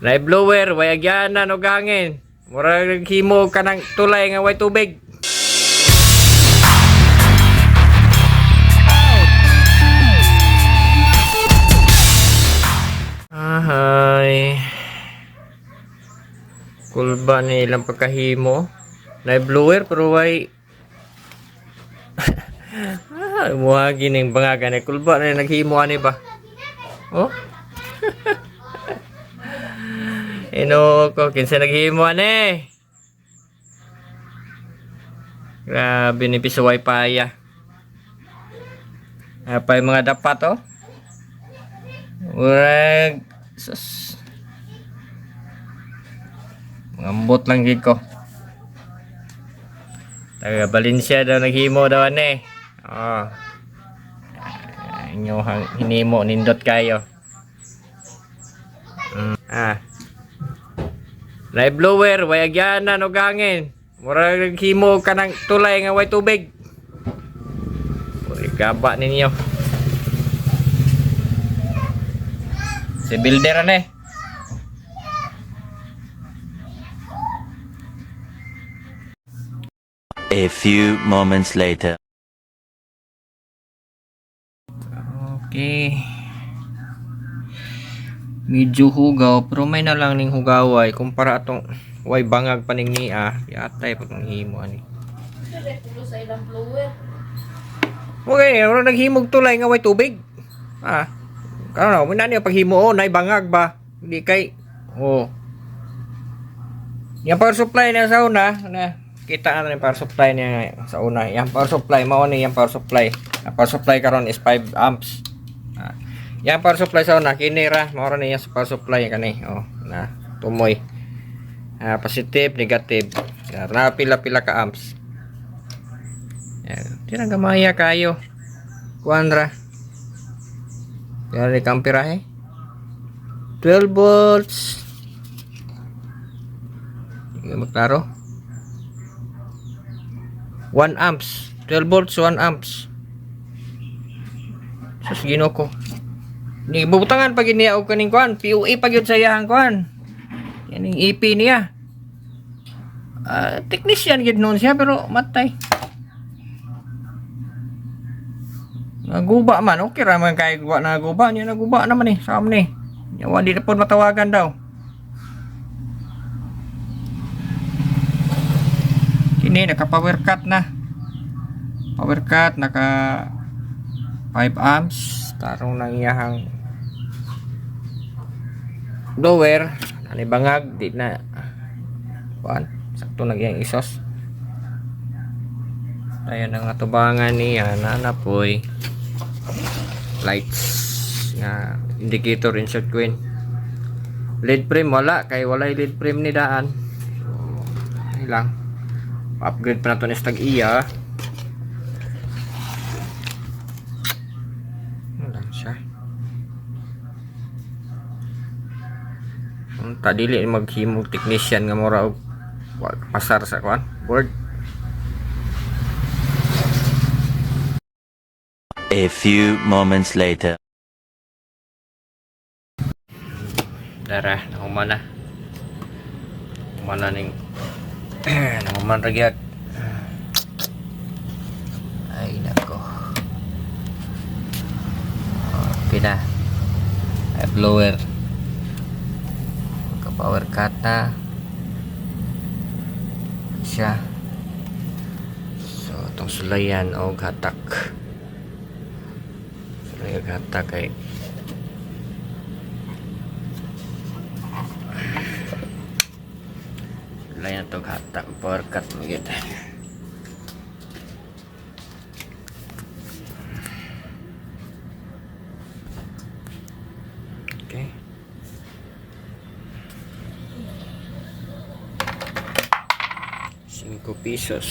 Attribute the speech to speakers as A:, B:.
A: Nay blower, way agyanan og hangin. Murag naghimo ka ng tulay nga way tubig. Ahay. Kulba ni ilang pagkahimo. Nay blower pero way muhagi ning bangaga ni kulba na naghimo ani ba. Oh. Ino ko kinsa naghimo ani. Grabe ni piso wifi ya. Apa yung mga dapat oh. Urag sus. Ngambot lang gid ko. Taga Valencia daw naghimo daw ani. Oh. Inyo hinimo nindot kayo. Nay blower, way agyanan og hangin. Murag naghimo ka ng tulay nga way tubig. Gaba ninyo. Si builder ani.
B: A few moments later.
A: Okay. Medyo hugaw pero may na lang ning hugaway kumpara atong way bangag paning niya. Yatay pag himo ani. Okay, ano naghimog tulay nga way tubig? Kano mo na niya paghimo nay bangag ba? Hindi kay Yang power supply na sa una na kita na yung power supply niya sa una. Yang power supply mao ni yang power supply. Ang power supply karon is 5 amps. Yang power supply sa una kini ra mao ra niya sa power supply kani. Na tumoy. Positive, negative. Na pila-pila ka amps. Yan. Di na gamaya kayo. Kuandra. Kaya ni kampirahe. 12 volts. Hindi magklaro. 1 amps. 12 volts, 1 amps. Sus, ginoko. Ni bubutangan pag niya og kaning kuan, PUE pag yun sa iyang kuan. Yan yung EP niya. Technician gid noon siya pero matay. Naguba man, okay ra man kay guba na guba niya naguba naman sa amni. Yawa di na pod matawagan daw. Kini naka power cut na. Power cut naka 5 amps tarong nang iyahang blower ani bangag di na kuan sakto nagyang isos. Ayan ang atubangan niya nanapoy lights nga indicator insert queen. LED frame wala kay walay LED frame ni daan. Ay lang upgrade pa nato ni stag iya. Lang siya. Dili maghimog technician nga mura og pasar sa kuan board.
B: A few moments later.
A: Dara, nahuman na. Nahuman na ning nahuman ra gyud. Ay nako. Okay na. Ay blower. Power cut na siya. So itong sulayan o hatak. Sulayan hatak kay sulayan itong hatak power cut magit. Okay. 5 pesos.